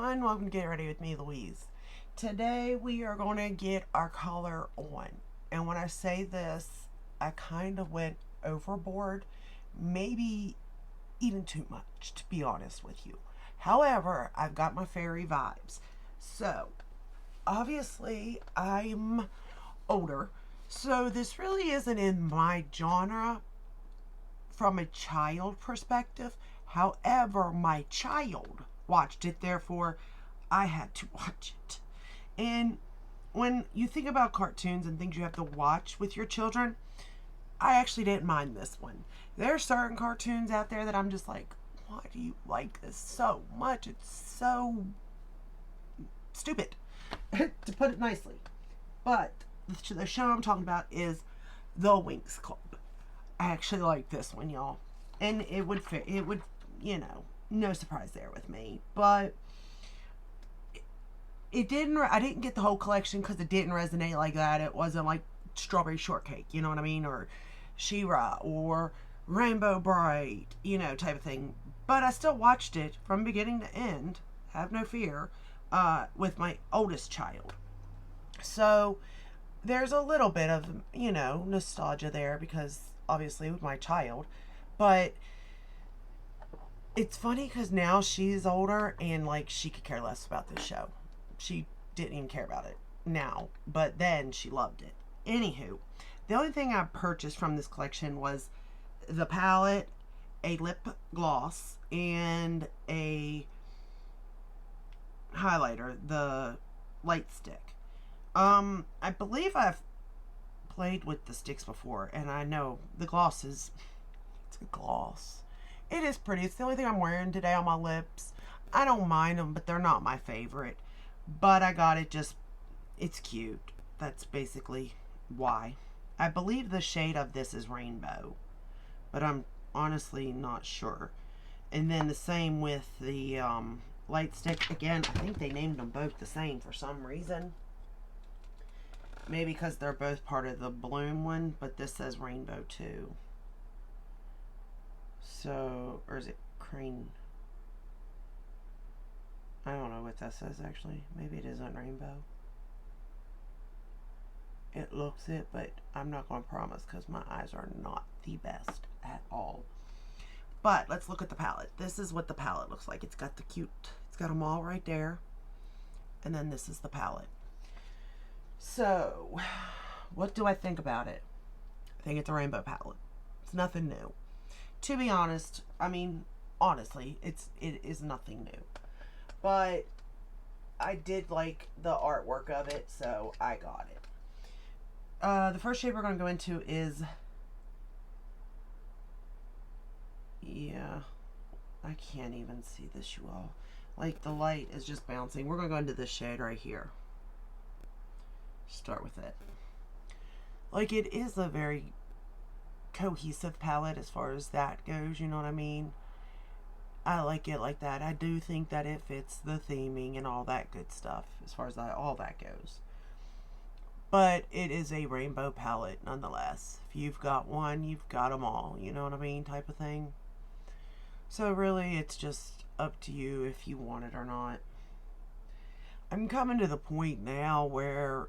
everyone, welcome to Get Ready with me, Louise. Today we are going to get our color on. And when I say this, I kind of went overboard, maybe even too much, to be honest with you. However, I've got my fairy vibes. So, obviously, I'm older, so this really isn't in my genre from a child perspective. However, my child watched it, therefore, I had to watch it. And when you think about cartoons and things you have to watch with your children, I actually didn't mind this one. There are certain cartoons out there that I'm just like, why do you like this so much? It's so stupid, to put it nicely. But the show I'm talking about is the Winx Club. I actually like this one, y'all. And it would fit, no surprise there with me. But it didn't, I didn't get the whole collection because it didn't resonate like that. It wasn't like Strawberry Shortcake, you know what I mean? Or She-Ra, or Rainbow Bright, type of thing. But I still watched it from beginning to end, have no fear, with my oldest child. So there's a little bit of, nostalgia there because obviously with my child. But it's funny because now she's older and like she could care less about this show. She didn't even care about it now, but then she loved it. Anywho, the only thing I purchased from this collection was the palette, a lip gloss, and a highlighter, the light stick. I believe I've played with the sticks before, and I know the gloss is, it's a gloss. It is pretty. It's the only thing I'm wearing today on my lips. I don't mind them, but they're not my favorite. But I got it just, it's cute. That's basically why. I believe the shade of this is rainbow, but I'm honestly not sure. And then the same with the light stick. Again, I think they named them both the same for some reason. Maybe because they're both part of the Bloom one, but this says rainbow too. So, or is it Crane? I don't know what that says actually. Maybe it isn't rainbow. It looks it, but I'm not going to promise because my eyes are not the best at all. But let's look at the palette. This is what the palette looks like. It's got the cute, it's got them all right there. And then this is the palette. So, what do I think about it? I think it's a rainbow palette. It's nothing new. To be honest, honestly, it is nothing new. But I did like the artwork of it, so I got it. The first shade we're going to go into is, yeah, I can't even see this, you all. Like, the light is just bouncing. We're going to go into this shade right here. Start with it. Like, it is a very cohesive palette as far as that goes, you know what I mean? I like it like that. I do think that it fits the theming and all that good stuff as far as all that goes. But it is a rainbow palette nonetheless. If you've got one, you've got them all, you know what I mean, type of thing. So really, it's just up to you if you want it or not. I'm coming to the point now where,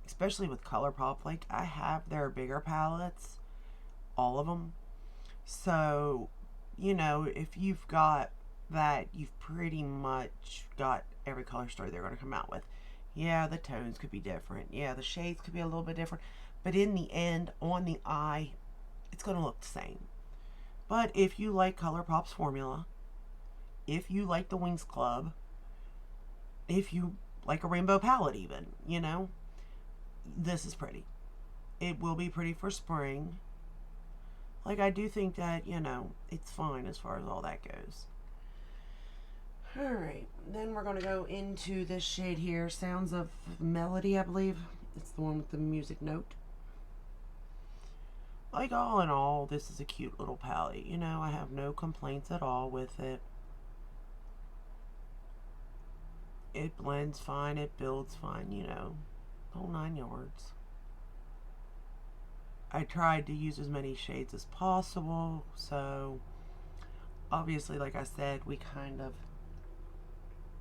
especially with Colourpop, like, I have their bigger palettes, all of them. So, if you've got that, you've pretty much got every color story they're going to come out with. Yeah, the tones could be different. Yeah, the shades could be a little bit different. But in the end, on the eye, it's going to look the same. But if you like Colourpop's formula, if you like the Winx Club, if you like a rainbow palette even, this is pretty. It will be pretty for spring. Like, I do think that, it's fine as far as all that goes. Alright, then we're going to go into this shade here, Sounds of Melody, I believe. It's the one with the music note. Like, all in all, this is a cute little palette. I have no complaints at all with it. It blends fine, it builds fine, whole 9 yards. I tried to use as many shades as possible, so obviously, like I said, we kind of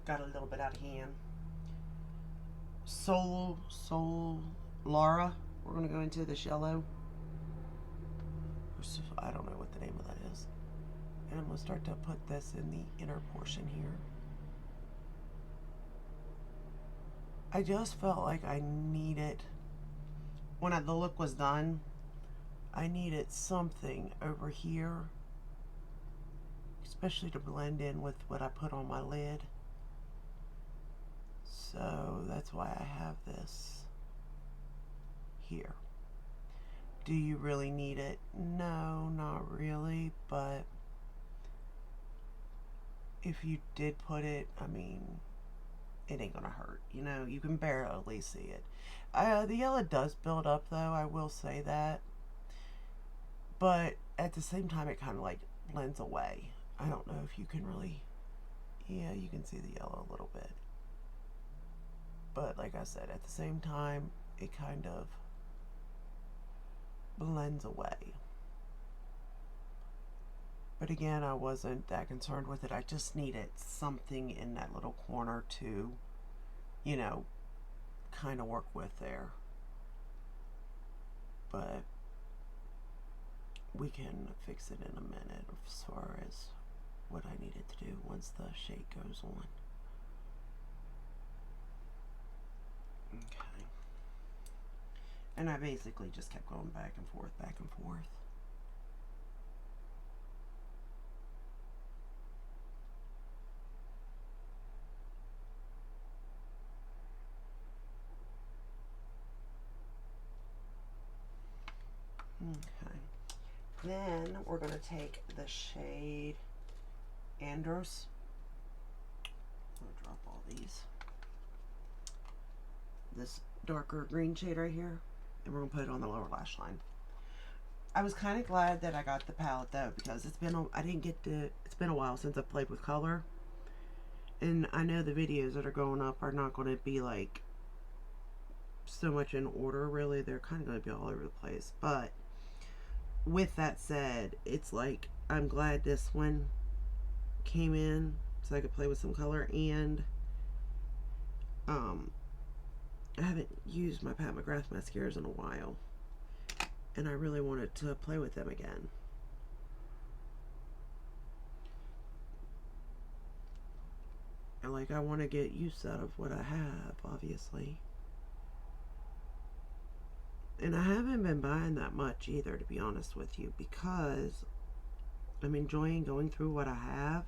got a little bit out of hand. Soul Laura. We're going to go into this yellow. I don't know what the name of that is. And I'm going to start to put this in the inner portion here. I just felt like I needed, when the look was done, I needed something over here, especially to blend in with what I put on my lid. So that's why I have this here. Do you really need it? No, not really, but if you did put it, I mean, it ain't gonna hurt, you know, you can barely see it. The yellow does build up though, I will say that, but at the same time it kind of like blends away. I don't know if you can really, yeah, you can see the yellow a little bit, but like I said, at the same time it kind of blends away. But again, I wasn't that concerned with it. I just needed something in that little corner to, you know, kind of work with there. But we can fix it in a minute as far as what I needed to do once the shade goes on. Okay. And I basically just kept going back and forth, back and forth. Okay. Then we're going to take the shade Andros. I'm going to drop all these. This darker green shade right here. And we're going to put it on the lower lash line. I was kind of glad that I got the palette though, because it's been a while since I've played with color. And I know the videos that are going up are not going to be like so much in order really. They're kind of going to be all over the place. But with that said, it's like I'm glad this one came in so I could play with some color, and I haven't used my Pat McGrath mascaras in a while, and I really wanted to play with them again. And like, I want to get use out of what I have, obviously. And I haven't been buying that much either, to be honest with you, because I'm enjoying going through what I have,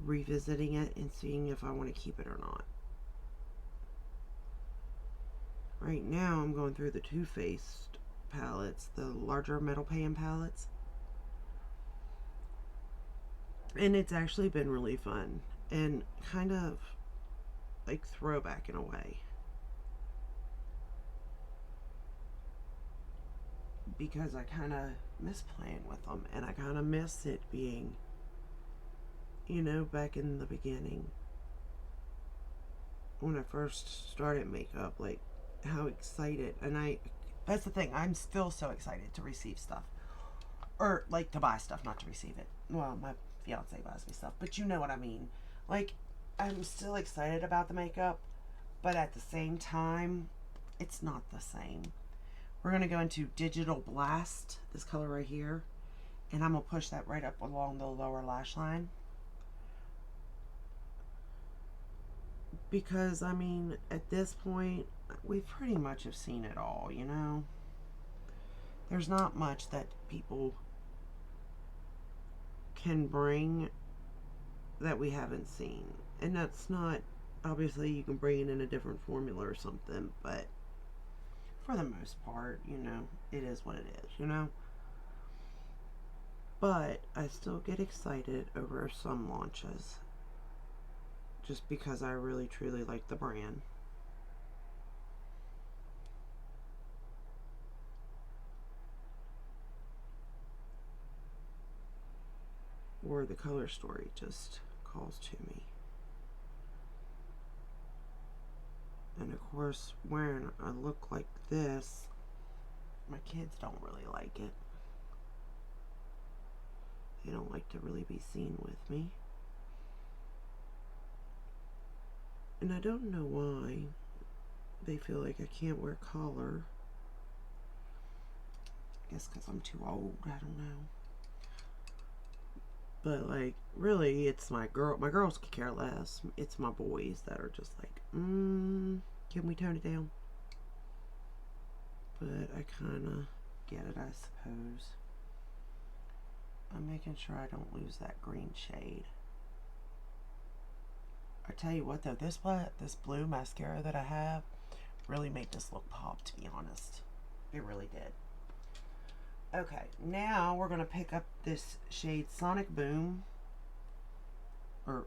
revisiting it, and seeing if I want to keep it or not. Right now, I'm going through the Too Faced palettes, the larger metal pan palettes. And it's actually been really fun and kind of like throwback in a way. Because I kind of miss playing with them, and I kind of miss it being, you know, back in the beginning when I first started makeup, like how excited, and that's the thing, I'm still so excited to receive stuff, or like to buy stuff, not to receive it. Well, my fiance buys me stuff, but you know what I mean. Like, I'm still excited about the makeup, but at the same time, it's not the same. We're going to go into Digital Blast, this color right here, and I'm going to push that right up along the lower lash line. Because, I mean, at this point, we pretty much have seen it all, you know? There's not much that people can bring that we haven't seen. And that's not, obviously you can bring it in a different formula or something, but for the most part, you know, it is what it is, you know? But I still get excited over some launches, just because I really truly like the brand. Or the color story just calls to me. And of course, wearing a look like this, my kids don't really like it. They don't like to really be seen with me. And I don't know why they feel like I can't wear collar. I guess because I'm too old, I don't know. But like, really, it's my girls could care less. It's my boys that are just like, can we tone it down? But I kind of get it, I suppose. I'm making sure I don't lose that green shade. I tell you what though, this blue mascara that I have really made this look pop, to be honest. It really did. Okay, now we're going to pick up this shade Sonic Boom. Or,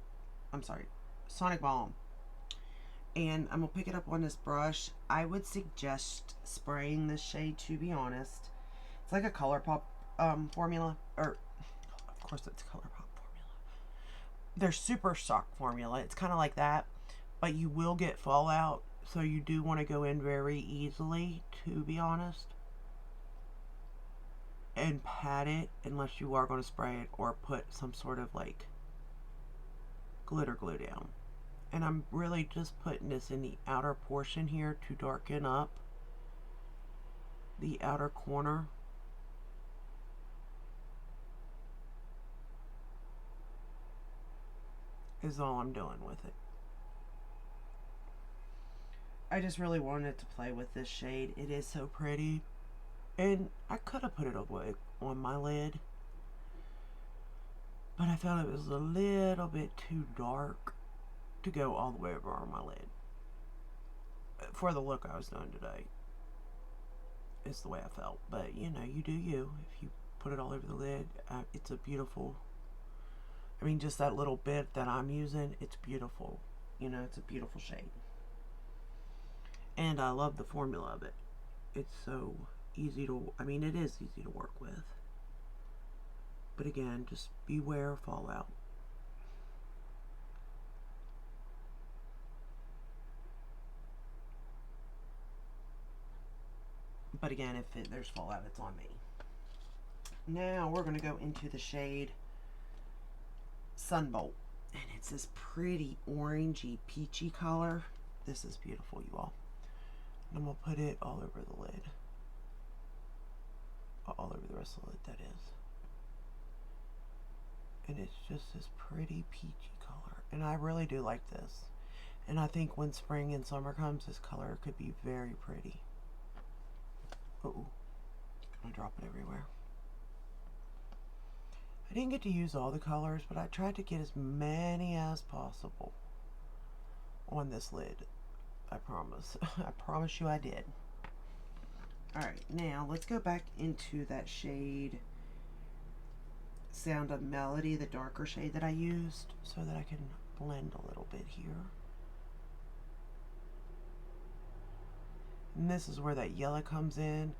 I'm sorry, Sonic Balm. And I'm going to pick it up on this brush. I would suggest spraying this shade, to be honest. It's like a Colourpop formula. Or, of course it's Colourpop formula. Their Super Shock formula. It's kind of like that. But you will get fallout. So you do want to go in very easily, to be honest. And pat it, unless you are going to spray it or put some sort of like glitter glue down. And I'm really just putting this in the outer portion here to darken up the outer corner. Is all I'm doing with it. I just really wanted to play with this shade. It is so pretty. And I could have put it on my lid, but I felt it was a little bit too dark to go all the way over on my lid. For the look I was doing today, is the way I felt. But you know, you do you. If you put it all over the lid, it's a beautiful, I mean, just that little bit that I'm using, it's beautiful. You know, it's a beautiful shade. And I love the formula of it. It's so easy to, I mean, it is easy to work with. But again, just beware of fallout. But again, if there's fallout, it's on me. Now we're going to go into the shade Sunbolt. And it's this pretty orangey, peachy color. This is beautiful, you all. And I'm going to put it all over the lid. All over the rest of the lid, that is. And it's just this pretty peachy color. And I really do like this. And I think when spring and summer comes, this color could be very pretty. Uh-oh. Gonna drop it everywhere. I didn't get to use all the colors, but I tried to get as many as possible on this lid. I promise. I promise you I did. Alright, now let's go back into that shade Sound of Melody, the darker shade that I used, so that I can blend a little bit here. And this is where that yellow comes in,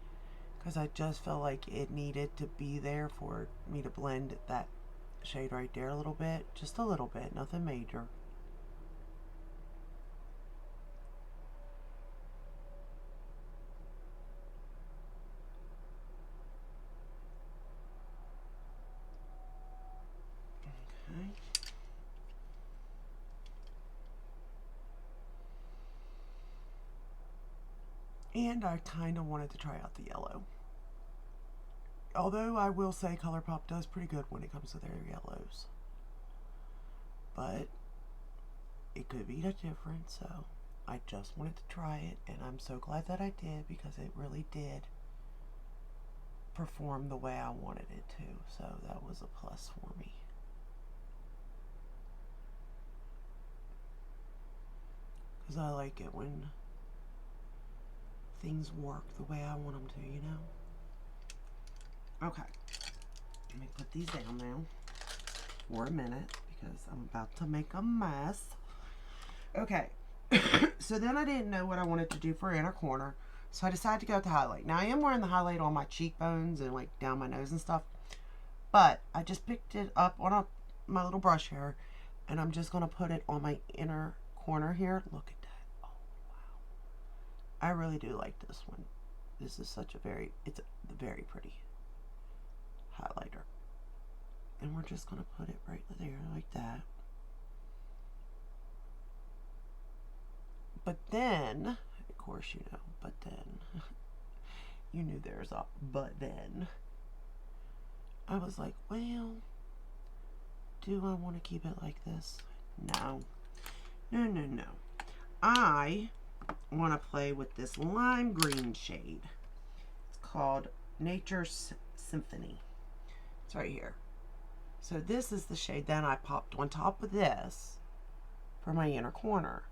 because I just felt like it needed to be there for me to blend that shade right there a little bit. Just a little bit, nothing major. Okay. And I kind of wanted to try out the yellow. Although I will say Colourpop does pretty good when it comes to their yellows. But it could be different, so I just wanted to try it, and I'm so glad that I did, because it really did perform the way I wanted it to, so that was a plus for me. Because I like it when things work the way I want them to, you know? Okay, let me put these down now for a minute, because I'm about to make a mess. Okay, so then I didn't know what I wanted to do for inner corner, so I decided to go with the highlight. Now I am wearing the highlight on my cheekbones and like down my nose and stuff, but I just picked it up on my little brush here, and I'm just going to put it on my inner corner here. Look at that. Oh, wow. I really do like this one. This is such a it's a very pretty highlighter. And we're just going to put it right there like that. But then, of course you know, but then, you knew there's a but then. I was like, well, do I want to keep it like this? No. No, no, no. I want to play with this lime green shade. It's called Nature's Symphony. It's right here. So this is the shade that I popped on top of this for my inner corner.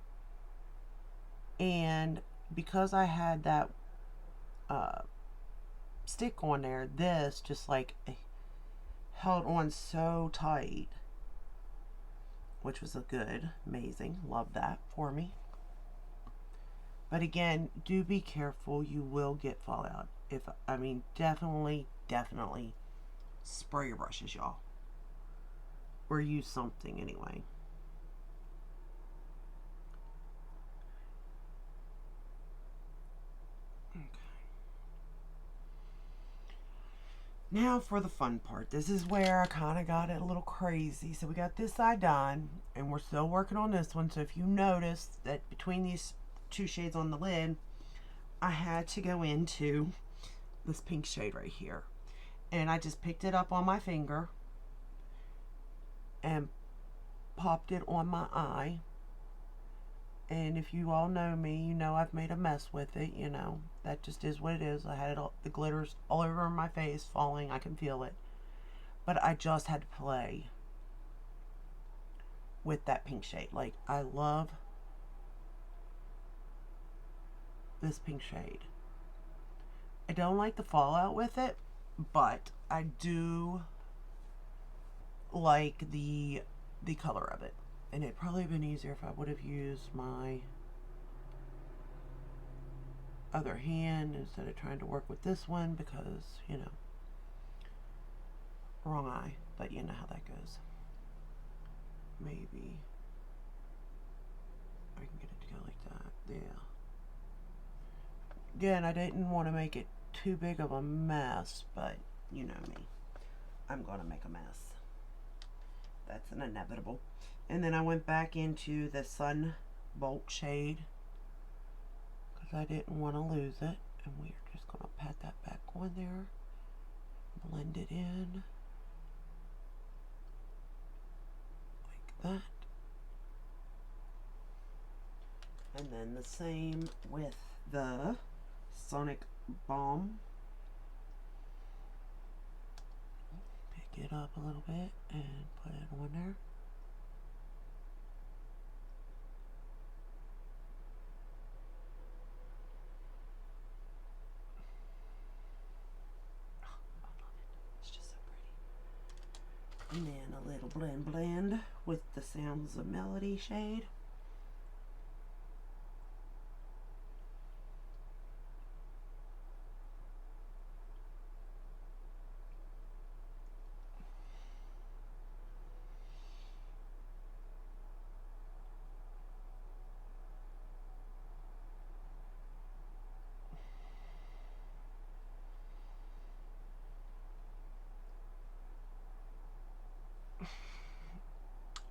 And because I had that stick on there, this just like held on so tight, which was a good, amazing, love that for me. But again, do be careful, you will get fallout. Definitely spray your brushes, y'all, or use something anyway. Now for the fun part. This is where I kind of got it a little crazy. So we got this side done, and we're still working on this one. So if you notice that between these two shades on the lid, I had to go into this pink shade right here. And I just picked it up on my finger and popped it on my eye. And if you all know me, you know I've made a mess with it, you know. That just is what it is. I had it all, the glitters all over my face, falling. I can feel it. But I just had to play with that pink shade. Like, I love this pink shade. I don't like the fallout with it, but I do like the color of it. And it'd probably been easier if I would have used my other hand instead of trying to work with this one, because, you know, wrong eye, but you know how that goes. Maybe I can get it to go like that. Yeah. Again, I didn't want to make it too big of a mess, but you know me. I'm going to make a mess. That's an inevitable. And then I went back into the Sun Bolt shade because I didn't want to lose it. And we're just going to pat that back on there. Blend it in. Like that. And then the same with the Sonic Balm. Pick it up a little bit and put it on there. And then a little blend with the Sounds of Melody shade.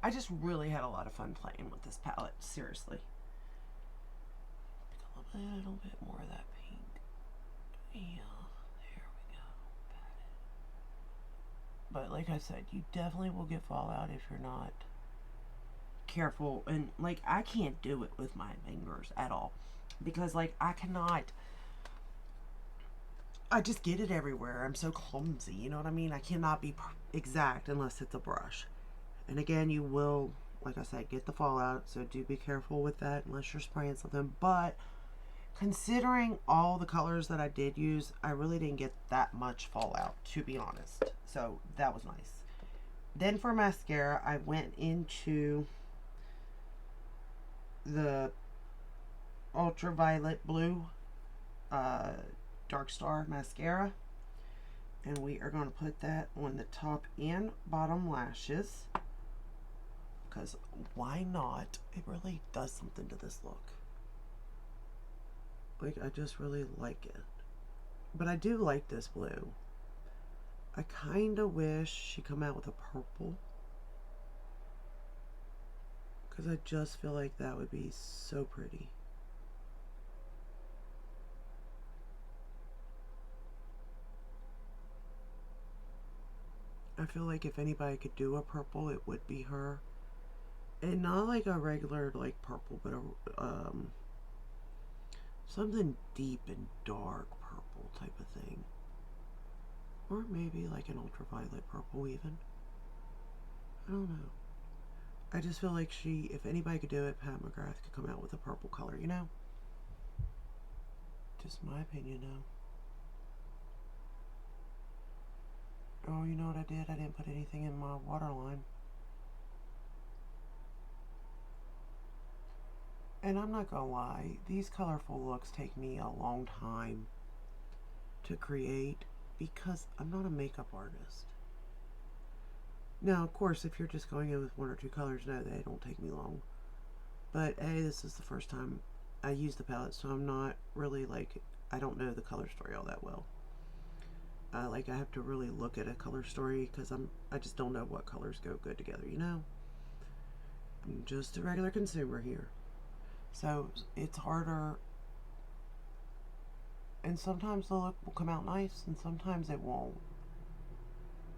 I just really had a lot of fun playing with this palette, seriously. Pick a little bit more of that pink. Yeah, there we go. But like I said, you definitely will get fallout if you're not careful. And like, I can't do it with my fingers at all, because like I just get it everywhere. I'm so clumsy, you know what I mean? I cannot be exact unless it's a brush. And again, you will, like I said, get the fallout, so do be careful with that unless you're spraying something. But considering all the colors that I did use, I really didn't get that much fallout, to be honest. So that was nice. Then for mascara, I went into the Ultraviolet Blue Dark Star Mascara. And we are going to put that on the top and bottom lashes. Because why not? It really does something to this look. Like, I just really like it. But I do like this blue. I kind of wish she'd come out with a purple. Because I just feel like that would be so pretty. I feel like if anybody could do a purple, it would be her. And not like a regular like purple, but a something deep and dark purple type of thing. Or maybe like an ultraviolet purple even. I don't know. I just feel like if anybody could do it, Pat McGrath could come out with a purple color, you know? Just my opinion now. Oh, you know what I did? I didn't put anything in my waterline. And I'm not gonna lie, these colorful looks take me a long time to create because I'm not a makeup artist. Now, of course, if you're just going in with one or two colors, no, they don't take me long. But, hey, this is the first time I use the palette, so I'm not really, like, I don't know the color story all that well. I have to really look at a color story because I just don't know what colors go good together, you know? I'm just a regular consumer here. So it's harder, and sometimes the look will come out nice, and sometimes it won't.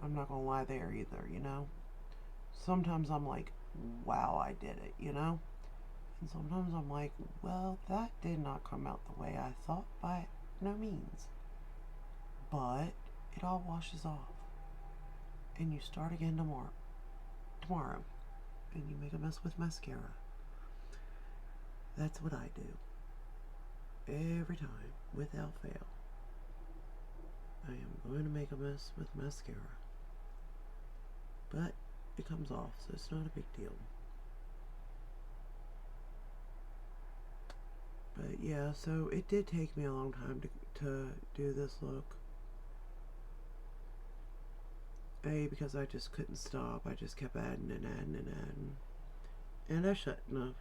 I'm not gonna lie there either, you know? Sometimes I'm like, wow, I did it, you know? And sometimes I'm like, well, that did not come out the way I thought by no means. But it all washes off. And you start again tomorrow. And you make a mess with mascara. That's what I do. Every time, without fail. I am going to make a mess with mascara. But it comes off, so it's not a big deal. But yeah, so it did take me a long time to do this look. Because I just couldn't stop. I just kept adding and adding and adding. And I shouldn't have.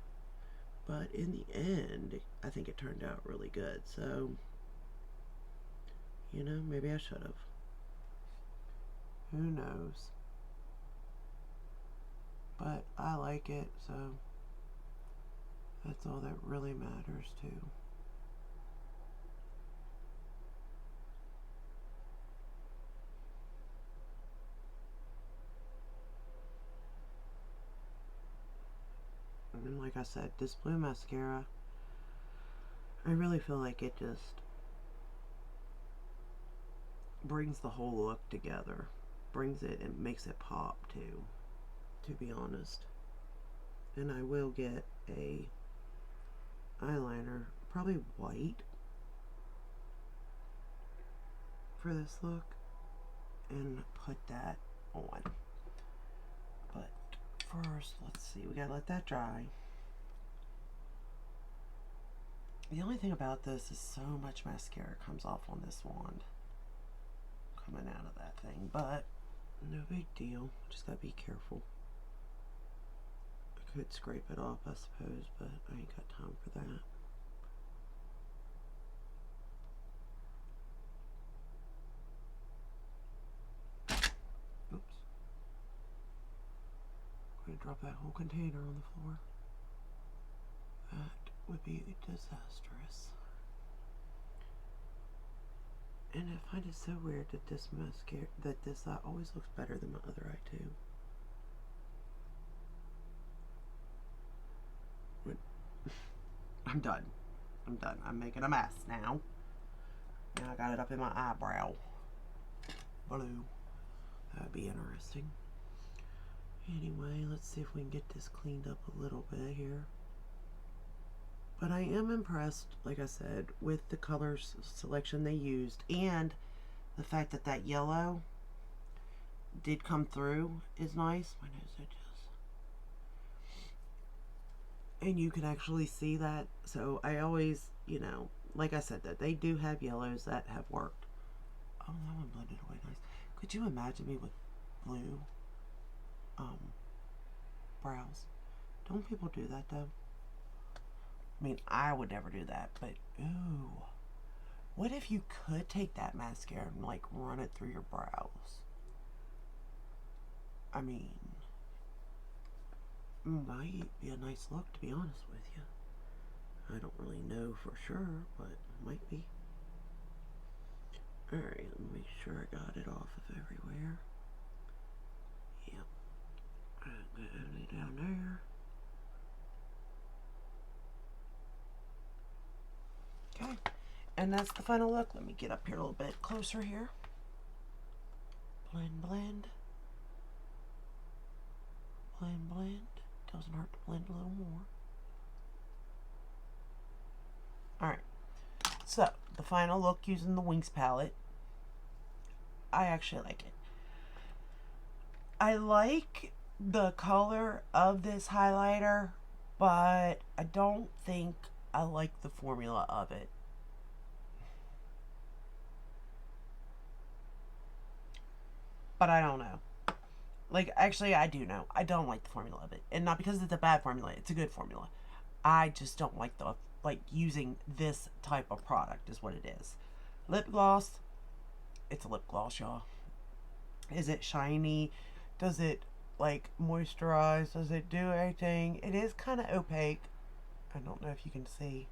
But in the end, I think it turned out really good. So, you know, maybe I should have. Who knows? But I like it, so that's all that really matters too. And like I said, this blue mascara, I really feel like it just brings the whole look together. Brings it and makes it pop too, to be honest. And I will get a eyeliner, probably white, for this look, and put that on. But first, let's see, we gotta let that dry. The only thing about this is so much mascara comes off on this wand, coming out of that thing, but no big deal. Just gotta be careful. I could scrape it off, I suppose, but I ain't got time for that. Oops. I'm gonna drop that whole container on the floor. That would be disastrous. And I find it so weird that this mascara, that this eye always looks better than my other eye too. I'm done. I'm done. I'm making a mess now. Now I got it up in my eyebrow. Blue. That'd be interesting. Anyway, let's see if we can get this cleaned up a little bit here. But I am impressed, like I said, with the colors selection they used, and the fact that that yellow did come through is nice. My nose itches. And you can actually see that. So I always, you know, like I said, that they do have yellows that have worked. Oh, that one blended away nice. Could you imagine me with blue brows? Don't people do that though? I mean, I would never do that, but ooh. What if you could take that mascara and like run it through your brows? I mean, might be a nice look, to be honest with you. I don't really know for sure, but it might be. Alright, let me make sure I got it off of everywhere. Yep. Only down there. Okay. And that's the final look. Let me get up here a little bit closer here. Blend, blend. Blend, blend. Doesn't hurt to blend a little more. Alright. So, the final look using the Winx palette. I actually like it. I like the color of this highlighter, but I don't think I like the formula of it. But I don't know. Like, actually, I do know. I don't like the formula of it. And not because it's a bad formula. It's a good formula. I just don't like the, using this type of product is what it is. Lip gloss. It's a lip gloss, y'all. Is it shiny? Does it, moisturize? Does it do anything? It is kind of opaque. I don't know if you can see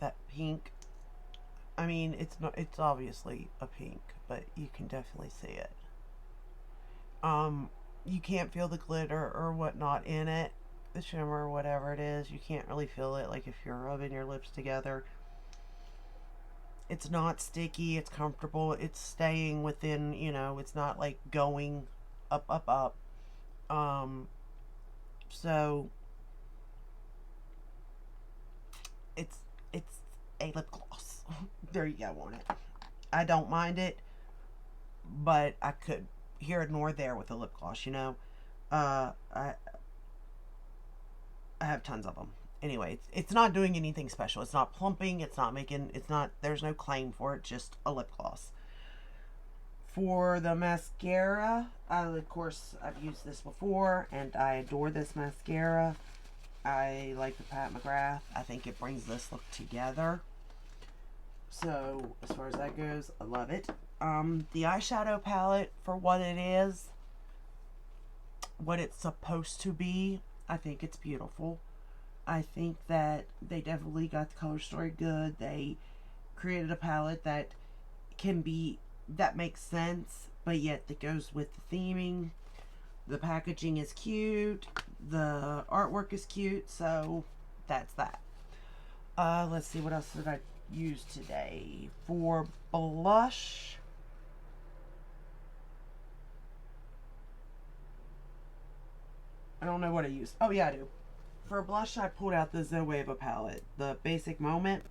that pink. I mean, it's obviously a pink, but you can definitely see it. You can't feel the glitter or whatnot in it, the shimmer or whatever it is. You can't really feel it like if you're rubbing your lips together. It's not sticky, it's comfortable, it's staying within, it's not like going up, up, up. So it's a lip gloss. There you go on it. I don't mind it, but I could here nor there with a lip gloss, I have tons of them. Anyway, it's not doing anything special. It's not plumping. There's no claim for it. Just a lip gloss. For the mascara, of course, I've used this before, and I adore this mascara. I like the Pat McGrath. I think it brings this look together. So, as far as that goes, I love it. The eyeshadow palette, for what it is, what it's supposed to be, I think it's beautiful. I think that they definitely got the color story good. They created a palette that makes sense, but yet that goes with the theming. The packaging is cute. The artwork is cute. So that's that. Let's see, what else did I use today? For blush, I don't know what I used. Oh yeah, I do. For blush, I pulled out the Zoeva palette, the Basic Moment,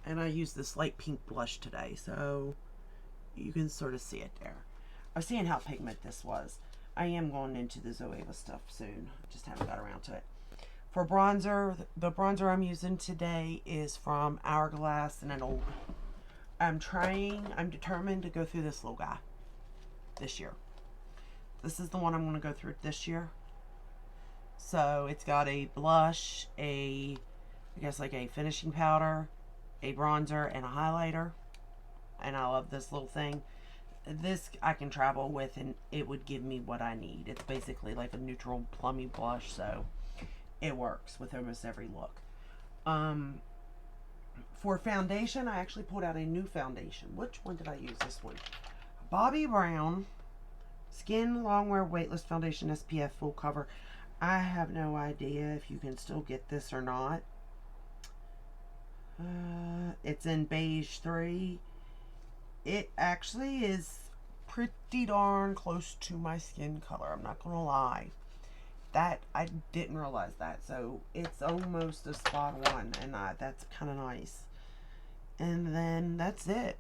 and I used this light pink blush today, so you can sort of see it there. I was seeing how pigment this was. I am going into the Zoeva stuff soon, just haven't got around to it. For bronzer, the bronzer I'm using today is from Hourglass and an old. I'm determined to go through this little guy this year. This is the one I'm going to go through this year. So it's got a blush, I guess like a finishing powder, a bronzer, and a highlighter. And I love this little thing. This I can travel with and it would give me what I need. It's basically like a neutral plummy blush, so it works with almost every look. For foundation, I actually pulled out a new foundation. Which one did I use? This one. Bobbi Brown Skin Longwear Weightless Foundation SPF Full Cover. I have no idea if you can still get this or not. It's in beige 3. It actually is pretty darn close to my skin color. I'm not gonna lie. That, I didn't realize that. So it's almost a spot on, and that's kind of nice. And then that's it.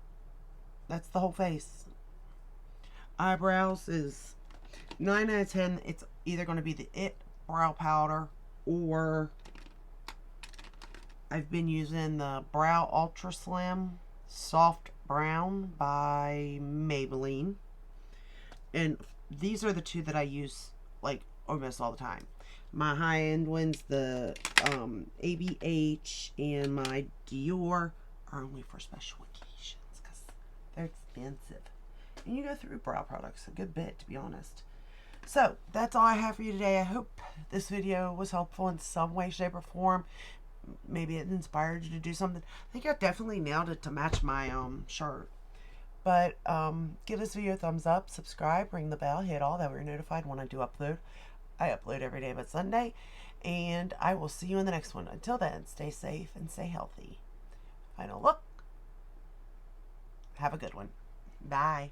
That's the whole face. Eyebrows is 9 out of 10. It's either going to be the It brow powder, or I've been using the Brow Ultra Slim Soft Brown by Maybelline. And these are the two that I use like almost all the time. My high-end ones, the ABH and my Dior, are only for special occasions because they're expensive. And you go through brow products a good bit, to be honest. So, that's all I have for you today. I hope this video was helpful in some way, shape, or form. Maybe it inspired you to do something. I think I definitely nailed it to match my shirt. But give this video a thumbs up, subscribe, ring the bell, hit all, that way you're notified when I do upload. I upload every day but Sunday. And I will see you in the next one. Until then, stay safe and stay healthy. Final look. Have a good one. Bye.